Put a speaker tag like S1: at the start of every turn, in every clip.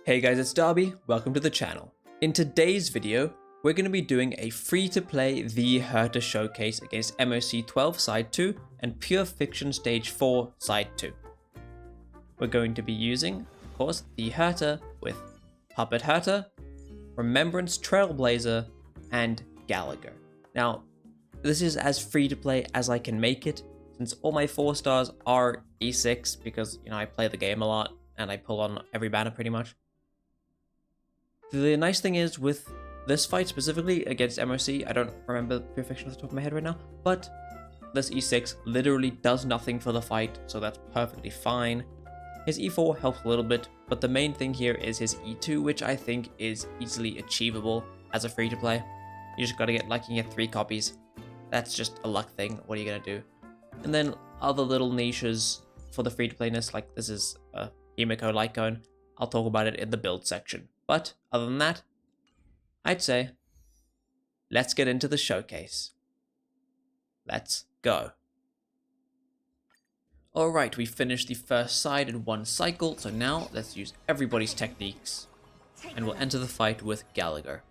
S1: Hey guys, it's Darby, welcome to the channel. In today's video, we're going to be doing a free-to-play The Herta Showcase against MOC 12 Side 2 and Pure Fiction Stage 4 Side 2. We're going to be using, of course, The Herta with Puppet Herta, Remembrance Trailblazer, and Gallagher. Now, this is as free-to-play as I can make it, since all my 4 stars are E6 because, I play the game a lot and I pull on every banner pretty much. The nice thing is with this fight specifically against MOC, I don't remember Pure Fiction off the top of my head right now, but this E6 literally does nothing for the fight, so that's perfectly fine. His E4 helps a little bit, but the main thing here is his E2, which I think is easily achievable as a free-to-play. You just gotta get lucky and get 3 copies. That's just a luck thing, what are you gonna do? And then other little niches for the free-to-playness, like this is a Himiko Light Cone. I'll talk about it in the build section. But other than that, I'd say, let's get into the showcase. Let's go. Alright, we finished the first side in 1 cycle, so now let's use everybody's techniques. And we'll enter the fight with Gallagher.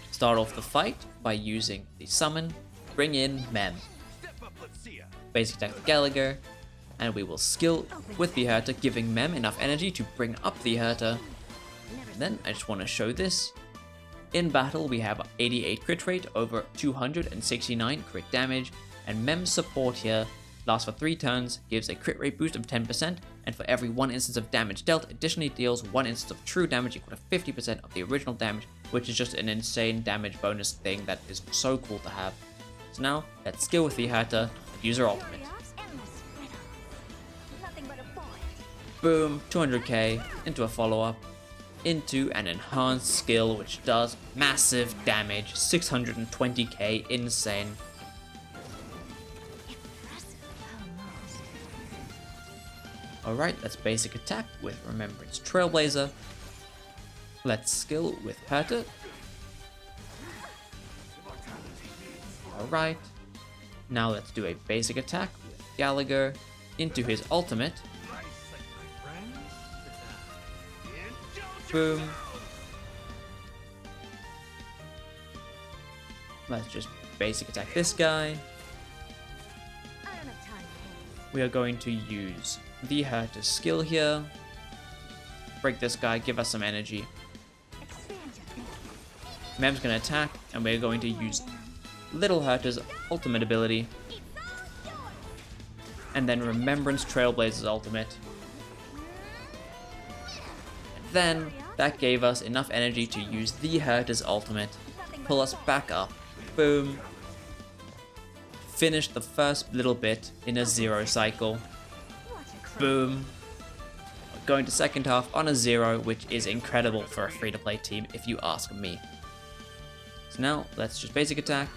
S1: Start off the fight by using the summon, bring in Mem. Basic attack with Gallagher. And we will skill with the Herta, giving Mem enough energy to bring up the Herta. And then I just want to show this. In battle, we have 88 crit rate over 269 crit damage, and Mem's support here lasts for 3 turns, gives a crit rate boost of 10%, and for every 1 instance of damage dealt, additionally deals 1 instance of true damage equal to 50% of the original damage, which is just an insane damage bonus thing that is so cool to have. So now, let's skill with the Herta and use her ultimate. Boom, 200k into a follow-up, into an enhanced skill which does massive damage, 620k, insane. Alright, let's basic attack with Remembrance Trailblazer. Let's skill with Herta. Alright, now let's do a basic attack with Gallagher into his ultimate. Boom. Let's just basic attack this guy. We are going to use the Herta's skill here. Break this guy, give us some energy. Mem's gonna attack, and we're going to use Little Herta's ultimate ability. And then Remembrance Trailblazer's ultimate. Then, that gave us enough energy to use the Herta's ultimate, pull us back up, boom, finish the first little bit in a 0 cycle, boom, going to second half on a 0, which is incredible for a free-to-play team if you ask me. So now, let's just basic attack,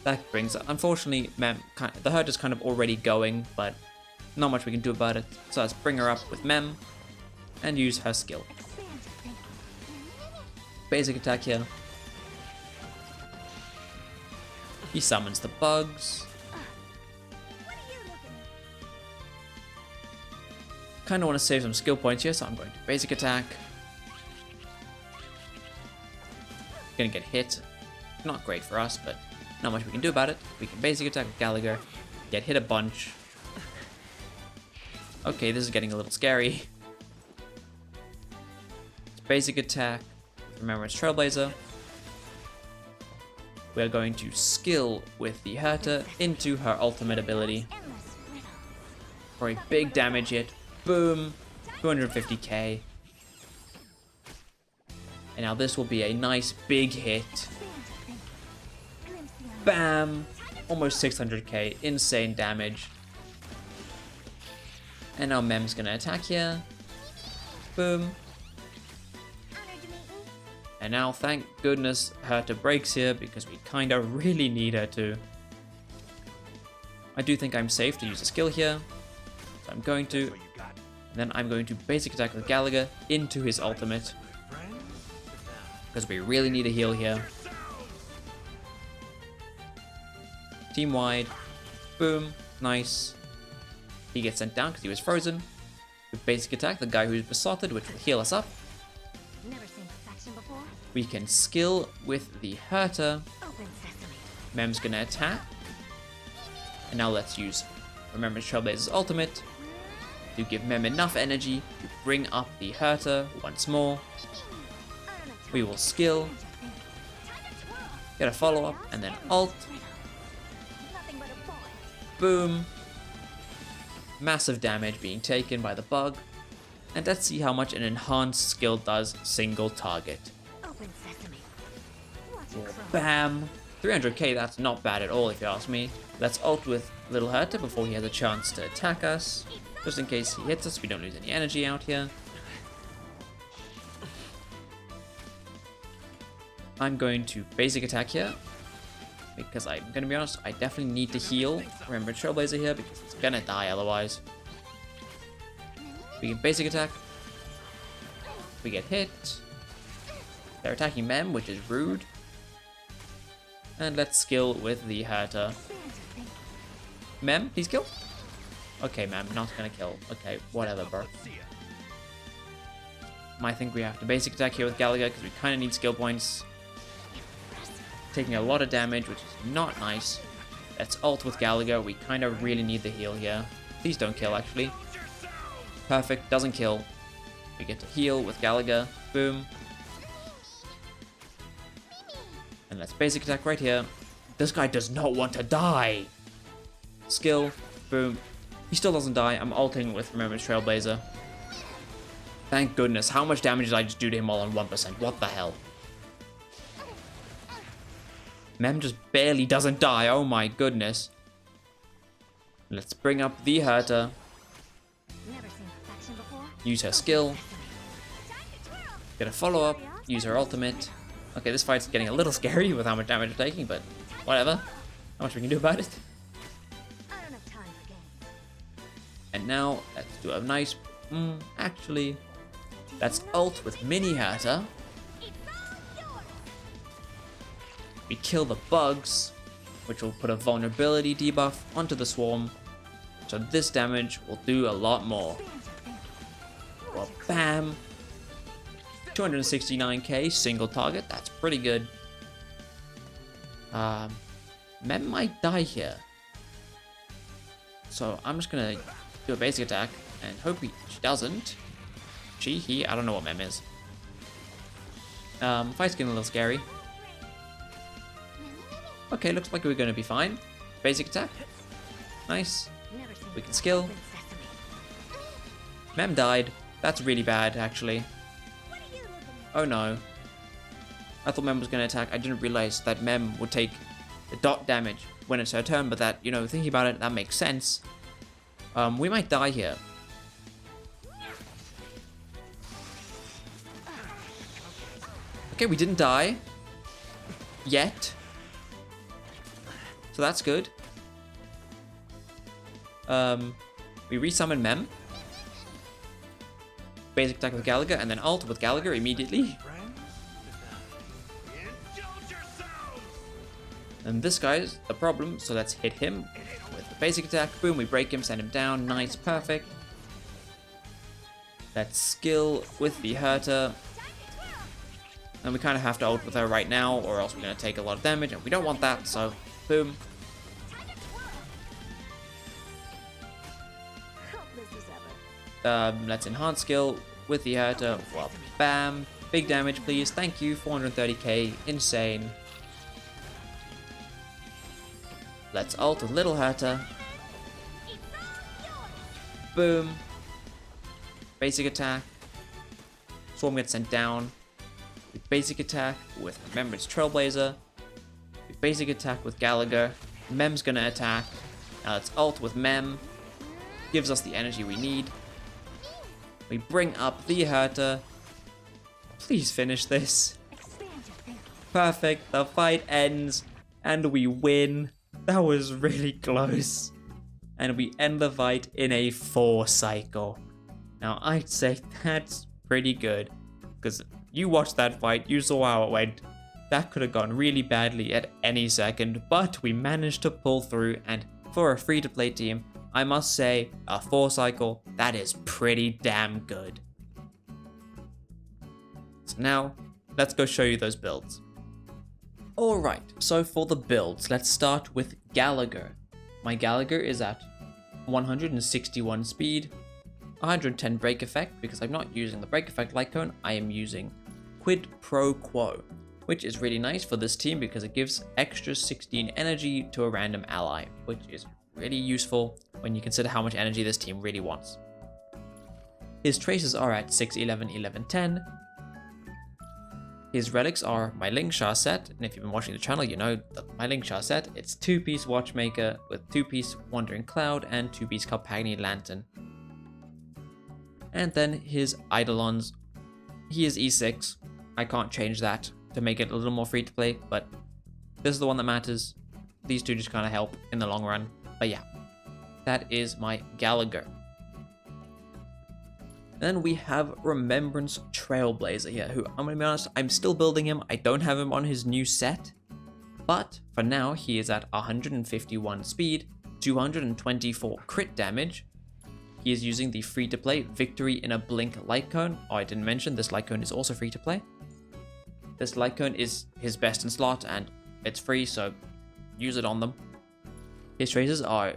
S1: that brings up, unfortunately, the Herta's kind of already going, but not much we can do about it, so let's bring her up with Mem, and use her skill. Basic attack here. He summons the bugs. Kinda want to save some skill points here, so I'm going to basic attack. Gonna get hit. Not great for us, but not much we can do about it. We can basic attack with Gallagher, get hit a bunch. Okay, this is getting a little scary. Basic attack, Remembrance Trailblazer. We are going to skill with the Herta into her ultimate ability for a big damage hit. Boom, 250k. And now this will be a nice big hit. Bam, almost 600k, insane damage. And now Mem's gonna attack here. Boom. And now, thank goodness, Herta breaks here, because we kinda really need her to. I do think I'm safe to use a skill here, so I'm going to. And then I'm going to basic attack with Gallagher into his ultimate, because we really need a heal here. Team wide, boom, nice. He gets sent down because he was frozen. With basic attack, the guy who's besotted, which will heal us up.
S2: Never seen perfection before.
S1: We can skill with the Herta.
S2: Open sesame.
S1: Mem's gonna attack. And now let's use Remembrance Trailblazer's ultimate to give Mem enough energy to bring up the Herta once more. We will skill, get a follow-up, and then ult.
S2: Nothing but a boy.
S1: Boom. Massive damage being taken by the bug. And let's see how much an enhanced skill does single target.
S2: Open sesame. Watch it grow.
S1: Bam! 300k, that's not bad at all if you ask me. Let's ult with Little Herta before he has a chance to attack us. Just in case he hits us, we don't lose any energy out here. I'm going to basic attack here. Because I'm going to be honest, I definitely need to heal Remember Trailblazer here because it's going to die otherwise. We can basic attack. We get hit. They're attacking Mem, which is rude. And let's skill with the Herta. Mem, please kill. Okay, Mem, not gonna kill. Okay, whatever, bro. I think we have to basic attack here with Gallagher because we kind of need skill points. Taking a lot of damage, which is not nice. Let's ult with Gallagher. We kind of really need the heal here. Please don't kill, actually. Perfect, doesn't kill. We get to heal with Gallagher. Boom. And let's basic attack right here. This guy does not want to die. Skill. Boom. He still doesn't die. I'm ulting with Remembrance Trailblazer. Thank goodness. How much damage did I just do to him all on 1%? What the hell? Mem just barely doesn't die. Oh my goodness. Let's bring up the Herta.
S2: Never seen perfection before.
S1: Use her skill. Get a follow-up. Use her ultimate. Okay, this fight's getting a little scary with how much damage we're taking, but whatever. How much we can do about it.
S2: I don't have time for games.
S1: And now, let's do a nice... actually, let's ult with Mini Herta. We kill the bugs, which will put a vulnerability debuff onto the swarm. So this damage will do a lot more. Well, bam! 269k single target, that's pretty good. Mem might die here. So I'm just gonna do a basic attack and hope she doesn't. He, I don't know what Mem is. Fight's getting a little scary. Okay, looks like we're gonna be fine. Basic attack. Nice. We can skill. Mem died. That's really bad, actually. Oh no. I thought Mem was going to attack. I didn't realize that Mem would take the dot damage when it's her turn, but that, you know, thinking about it, that makes sense. We might die here. Okay, we didn't die. Yet. So that's good. We resummon Mem. Basic attack with Gallagher, and then ult with Gallagher immediately. And this guy's the problem, so let's hit him with the basic attack. Boom, we break him, send him down. Nice, perfect. Let's skill with the Herta. And we kind of have to ult with her right now, or else we're going to take a lot of damage, and we don't want that, so boom. Let's enhance skill with the Herta. Well, bam. Big damage, please. Thank you. 430k. Insane. Let's ult with Little Herta. Boom. Basic attack. Swarm gets sent down. Basic attack with Remembrance Trailblazer. Basic attack with Gallagher. Mem's gonna attack. Now let's ult with Mem. Gives us the energy we need. We bring up the Herta. Please finish this. Perfect. The fight ends. And we win. That was really close. And we end the fight in a 4 cycle. Now, I'd say that's pretty good. Because you watched that fight. You saw how it went. That could have gone really badly at any second. But we managed to pull through. And for a free-to-play team, I must say, a 4 cycle, that is pretty damn good. So now, let's go show you those builds. Alright, so for the builds, let's start with Gallagher. My Gallagher is at 161 speed, 110 break effect, because I'm not using the break effect light cone, I am using Quid Pro Quo, which is really nice for this team because it gives extra 16 energy to a random ally, which is really useful when you consider how much energy this team really wants. His traces are at 6, 11, 11, 10. His relics are my Linkshah set, and if you've been watching the channel, you know that my Linkshah set, it's 2-piece Watchmaker with 2-piece Wandering Cloud and 2-piece Carpagni Lantern. And then his Eidolons, he is E6. I can't change that to make it a little more free to play, but this is the one that matters. These two just kind of help in the long run. But yeah, that is my Gallagher. Then we have Remembrance Trailblazer here, who I'm going to be honest, I'm still building him. I don't have him on his new set, but for now he is at 151 speed, 224 crit damage. He is using the free-to-play Victory in a Blink light cone. Oh, I didn't mention this light cone is also free to play. This light cone is his best in slot and it's free, so use it on them. His traces are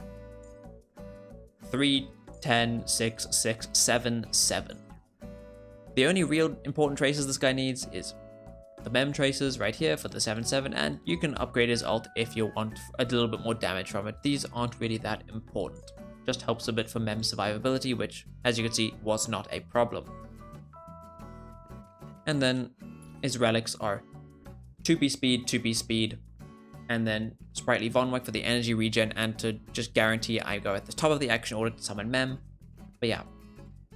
S1: 3, 10, 6, 6, 7, 7. The only real important traces this guy needs is the mem traces right here for the 7-7, and you can upgrade his ult if you want a little bit more damage from it. These aren't really that important. Just helps a bit for mem survivability, which, as you can see, was not a problem. And then his relics are 2p speed, 2p speed, and then Sprightly Vonwag for the energy regen, and to just guarantee I go at the top of the action order to summon mem. But yeah,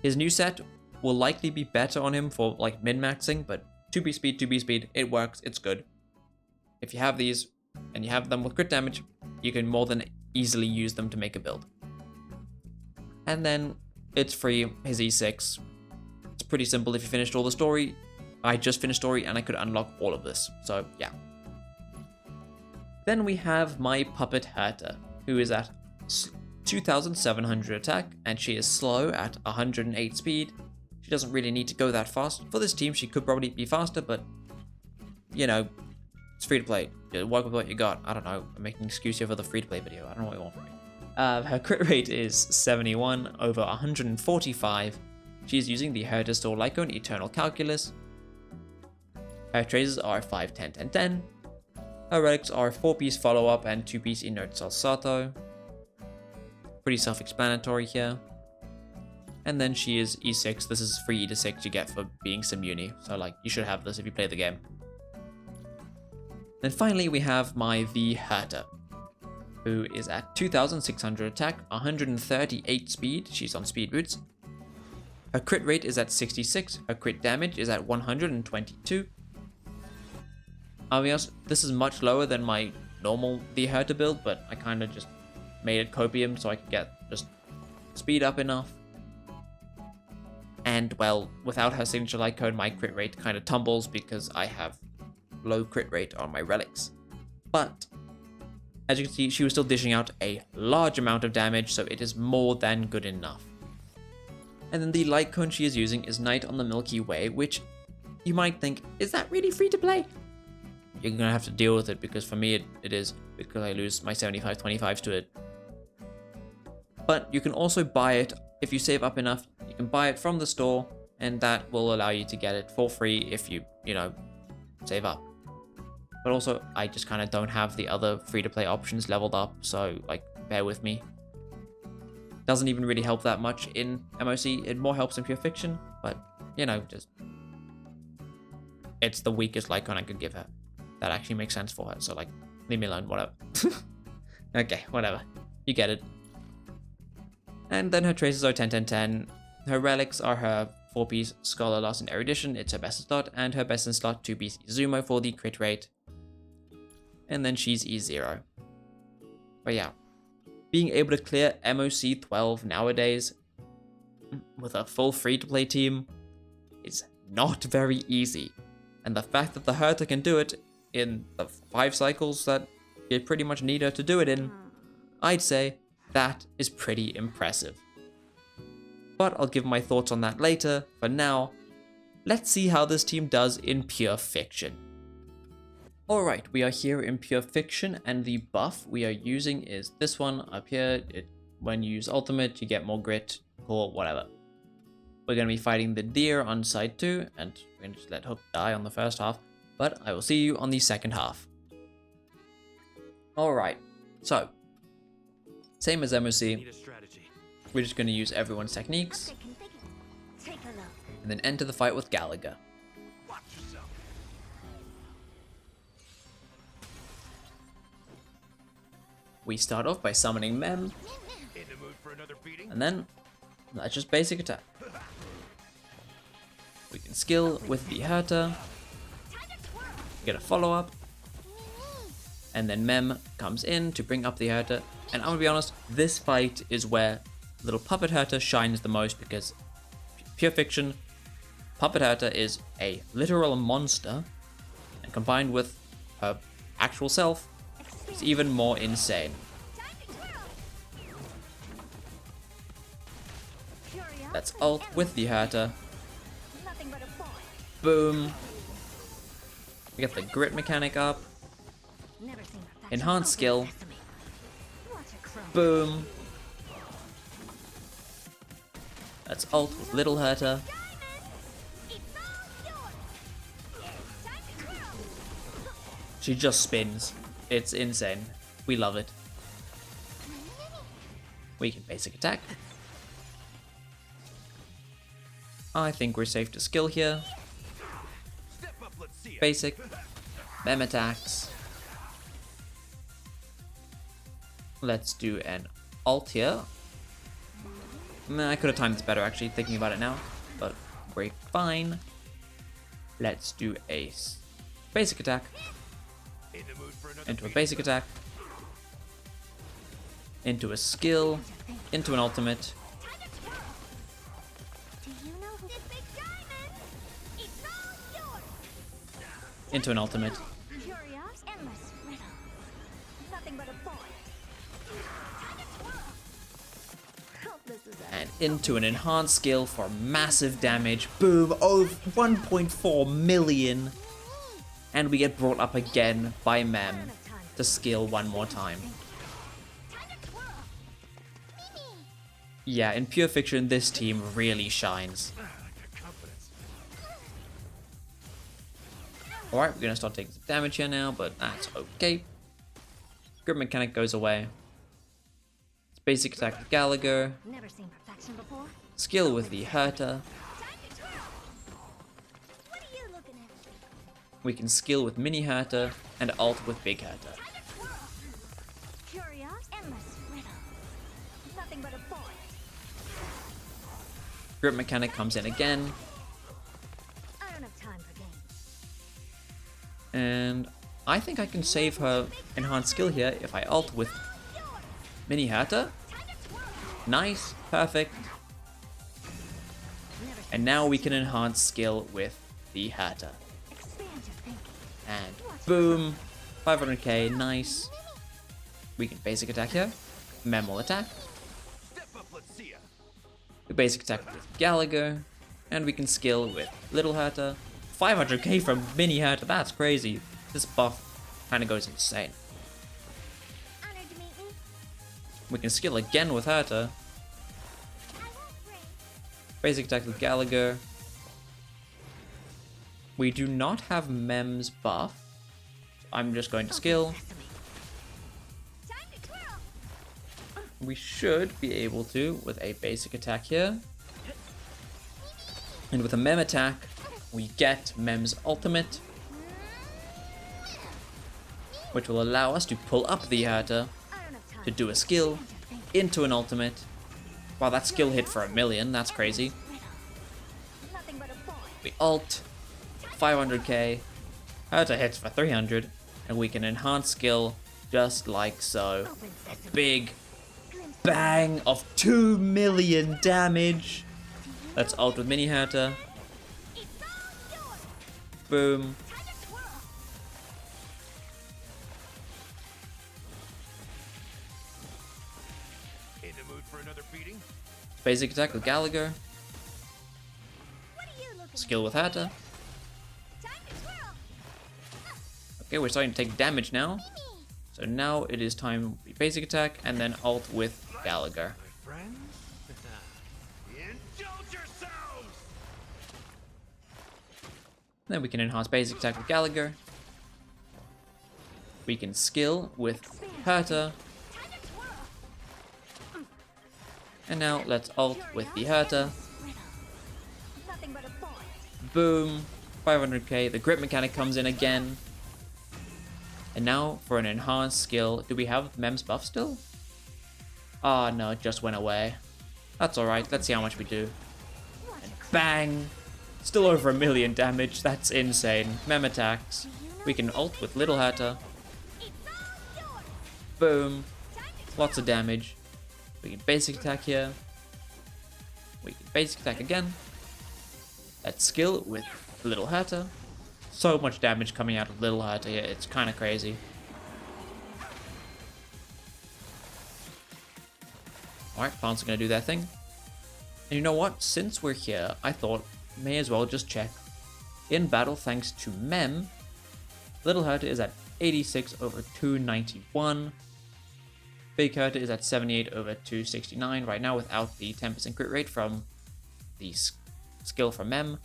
S1: his new set will likely be better on him for like min-maxing, but 2p speed, it works, it's good. If you have these, and you have them with crit damage, you can more than easily use them to make a build. And then it's free, his E6. It's pretty simple if you finished all the story. I just finished story and I could unlock all of this, so yeah. Then we have my puppet Herta, who is at 2,700 attack, and she is slow at 108 speed. She doesn't really need to go that fast. For this team, she could probably be faster, but, you know, it's free to play. Work with what you got. I don't know, I'm making an excuse here for the free to play video. I don't know what you want from me. Her crit rate is 71 over 145. She's using the Herta Store Lycone Eternal Calculus. Her traces are 5, 10, 10, 10. Her relics are 4-piece Follow-Up and 2-piece Inert Salsato. Pretty self-explanatory here. And then she is E6. This is free E6 you get for being Simuni. So like, you should have this if you play the game. Then finally we have my V Herta, who is at 2,600 attack, 138 speed. She's on speed boots. Her crit rate is at 66. Her crit damage is at 122. I'll be honest, this is much lower than my normal The Herta build, but I kind of just made it copium so I could get just speed up enough. And well, without her signature light code, my crit rate kind of tumbles because I have low crit rate on my relics. But as you can see, she was still dishing out a large amount of damage, so it is more than good enough. And then the light cone she is using is Night on the Milky Way, which you might think, is that really free to play? You're gonna have to deal with it, because for me it is, because I lose my 75-25s to it. But you can also buy it if you save up enough. You can buy it from the store, and that will allow you to get it for free if you know, save up. But also, I just kind of don't have the other free-to-play options leveled up, so like, bear with me. Doesn't even really help that much in MOC. It more helps in Pure Fiction, but you know, just it's the weakest Lycon I could give her. That actually makes sense for her, so like, leave me alone, whatever. Okay, whatever. You get it. And then her traces are 10, 10, 10. Her relics are her 4-piece Scholar Lost in Erudition, it's her best in slot, and her best in slot 2-piece Izumo for the crit rate. And then she's E0. But yeah, being able to clear MOC 12 nowadays with a full free-to-play team is not very easy. And the fact that the Herta can do it in the 5 cycles that you pretty much need her to do it in, I'd say That is pretty impressive. But I'll give my thoughts on that later. For now, let's see how this team does in pure fiction. Alright, we are here in pure fiction, and the buff we are using is this one up here. When you use ultimate, you get more grit, or whatever. We're going to be fighting the deer on side 2, and we're going to just let Hook die on the first half, but I will see you on the second half. Alright, so, same as MOC, we're just going to use everyone's techniques, and then enter the fight with Gallagher. We start off by summoning Mem, and then that's just basic attack. We can skill with the Herta, get a follow-up, and then Mem comes in to bring up the Herta. And I'm gonna be honest, this fight is where little Puppet Herta shines the most, because pure fiction, Puppet Herta is a literal monster, and combined with her actual self, it's even more insane. Let's ult with the Herta. Boom. We get the grit mechanic up. Enhanced skill. Boom. Let's ult with little Herta. She just spins. It's insane. We love it. We can basic attack. I think we're safe to skill here. Basic. Mem attacks. Let's do an ult here. I could have timed this better actually, thinking about it now, but we're fine. Let's do a basic attack. Into a basic attack. Into a skill. Into an ultimate. Into an ultimate. And into an enhanced skill for massive damage. Boom! Over 1.4 million. And we get brought up again by Mem to skill one more time. Yeah, in pure fiction, this team really shines. Alright, we're gonna start taking some damage here now, but that's okay. Grid mechanic goes away. It's basic attack with Gallagher. Skill with the Herta. We can skill with mini Herta and ult with big Herta. Grip mechanic comes in again. And I think I can save her enhanced skill here if I ult with mini Herta. Nice, perfect. And now we can enhance skill with the Herta. And boom, 500k, nice. We can basic attack here. Mem will attack. We basic attack with Gallagher. And we can skill with little Herta. 500k from mini Herta, that's crazy. This buff kind of goes insane. We can skill again with Herta. Basic attack with Gallagher. We do not have Mem's buff. I'm just going to skill. We should be able to with a basic attack here. And with a Mem attack, we get Mem's ultimate, which will allow us to pull up the Herta to do a skill into an ultimate. Wow, that skill hit for 1 million, that's crazy. We ult, 500k, Herta hits for 300, and we can enhance skill just like so. A big bang of 2 million damage. Let's ult with mini Herta. Boom. Basic attack with Gallagher.
S2: What are you looking
S1: Skill with Herta.
S2: at? Time to twirl.
S1: Okay, we're starting to take damage now. So now it is time for basic attack and then ult with Gallagher.
S3: My friends, indulge yourselves!
S1: Then we can enhance basic attack with Gallagher. We can skill with Herta.
S2: Time to twirl.
S1: And now let's ult with the Herta.
S2: Nothing but a point.
S1: Boom. 500k. The grip mechanic comes in again. And now for an enhanced skill. Do we have Mem's buff still? Ah, no, it just went away. That's alright. Let's see how much we do. And bang! Still over 1 million damage. That's insane. Mem attacks. We can ult with Little Herta.
S2: It's all yours.
S1: Boom.
S2: Time to
S1: Lots of damage. We can basic attack here. We can basic attack again. Let's skill with Little Herta. So much damage coming out of Little Herta here. It's kind of crazy. Alright, plants are going to do their thing. And you know what? Since we're here, I thought may as well just check. In battle, thanks to Mem, Little Herta is at 86 over 291. Big Herta is at 78 over 269 right now without the 10% crit rate from the skill from Mem.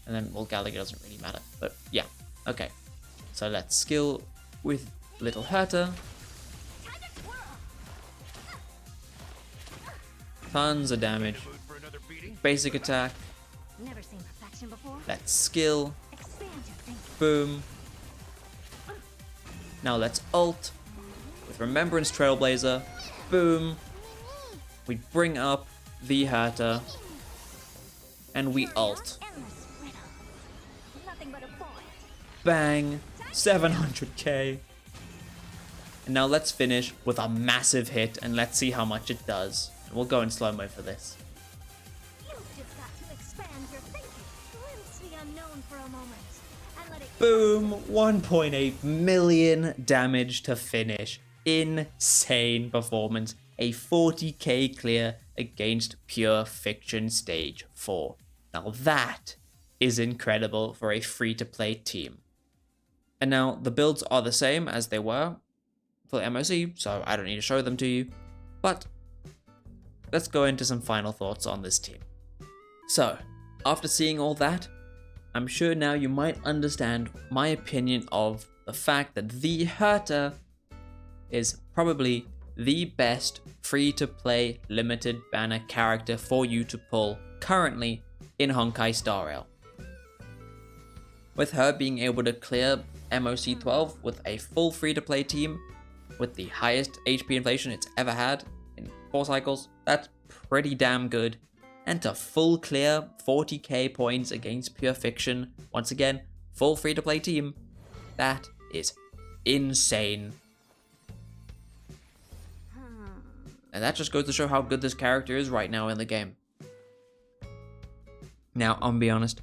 S1: And then, well, Gallagher doesn't really matter. But yeah, okay. So let's skill with Little Herta.
S2: time to twirl.
S1: Tons of damage.
S3: Mood for another beating?
S1: Basic attack.
S2: Never seen perfection before.
S1: Let's skill.
S2: Expand your thinking.
S1: Boom. Now let's ult with Remembrance Trailblazer. Boom. We bring up the Herta. And we ult.
S2: Endless riddle. Nothing but a point.
S1: Bang. 700k. And now let's finish with a massive hit and let's see how much it does. And we'll go in slow-mo for this.
S2: You've just got to expand your thinking. Glimpse the unknown for a moment. And let it
S1: Boom! 1.8 million damage to finish. Insane performance. A 40k clear against Pure Fiction Stage 4. Now that is incredible for a free-to-play team. And now the builds are the same as they were for MOC, so I don't need to show them to you. But let's go into some final thoughts on this team. So, after seeing all that, I'm sure now you might understand my opinion of the fact that the Herta is probably the best free-to-play limited banner character for you to pull currently in Honkai Star Rail. With her being able to clear MOC 12 with a full free-to-play team with the highest HP inflation it's ever had in 4 cycles, that's pretty damn good. And to full clear 40k points against Pure Fiction, once again, full free-to-play team, that is insane. And that just goes to show how good this character is right now in the game. Now, I'll be honest,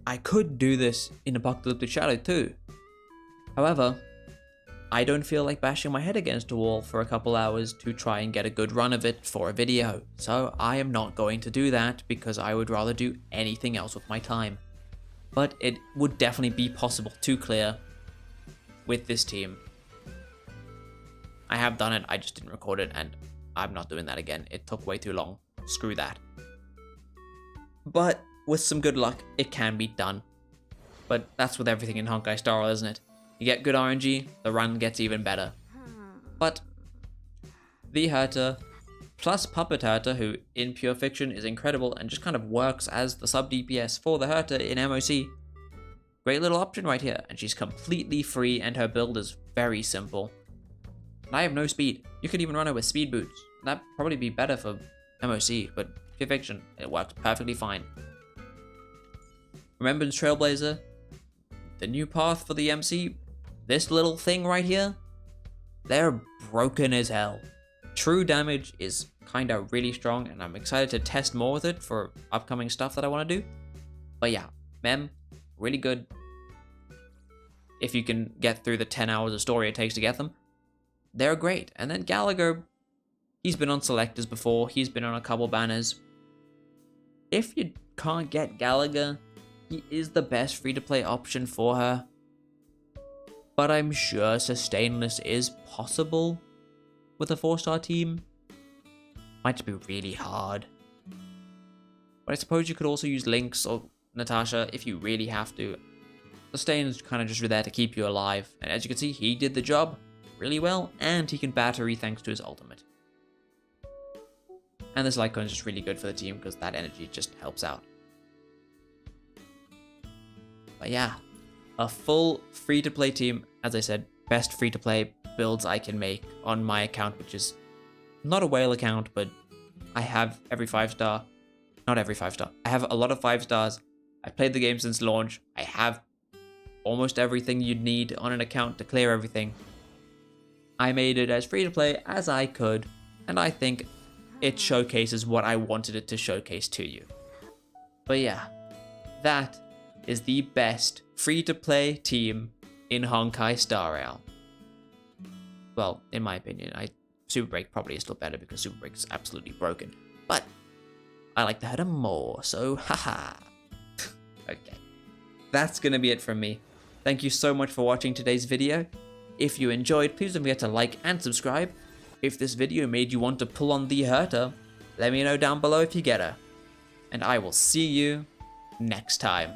S1: I could do this in Apocalyptic Shadow too. However, I don't feel like bashing my head against a wall for a couple hours to try and get a good run of it for a video. So I am not going to do that because I would rather do anything else with my time. But it would definitely be possible to clear with this team. I have done it, I just didn't record it, and I'm not doing that again. It took way too long. Screw that. But with some good luck, it can be done. But that's with everything in Honkai Star Rail, isn't it? You get good RNG, the run gets even better. But the Herta plus Puppet Herta, who in Pure Fiction is incredible and just kind of works as the sub DPS for the Herta in MOC. Great little option right here, and she's completely free and her build is very simple. And I have no speed. You could even run her with speed boots. That'd probably be better for MOC, but Pure Fiction, it works perfectly fine. Remembrance Trailblazer, the new path for the MC, this little thing right here, they're broken as hell. True damage is kind of really strong, and I'm excited to test more with it for upcoming stuff that I want to do. But yeah, Mem, really good. If you can get through the 10 hours of story it takes to get them, they're great. And then Gallagher, He's been on selectors before. He's been on a couple banners. If you can't get Gallagher, he is the best free-to-play option for her. But I'm sure sustainless is possible with a 4-star team. Might be really hard. But I suppose you could also use Lynx or Natasha if you really have to. Sustain is kind of just there to keep you alive. And as you can see, he did the job really well. And he can battery thanks to his ultimate. And this Litecoin is just really good for the team because that energy just helps out. But yeah, a full free-to-play team, as I said, best free-to-play builds I can make on my account, which is not a whale account, but I have every 5-star. Not every 5-star. I have a lot of 5 stars. I've played the game since launch. I have almost everything you'd need on an account to clear everything. I made it as free-to-play as I could, and I think it showcases what I wanted it to showcase to you. But yeah, that is the best free-to-play team in Honkai Star Rail. Well, in my opinion, Super Break probably is still better because Super Break is absolutely broken. But I like the Herta more, so haha. Okay, that's gonna be it from me. Thank you so much for watching today's video. If you enjoyed, please don't forget to like and subscribe. If this video made you want to pull on the Herta, let me know down below if you get her. And I will see you next time.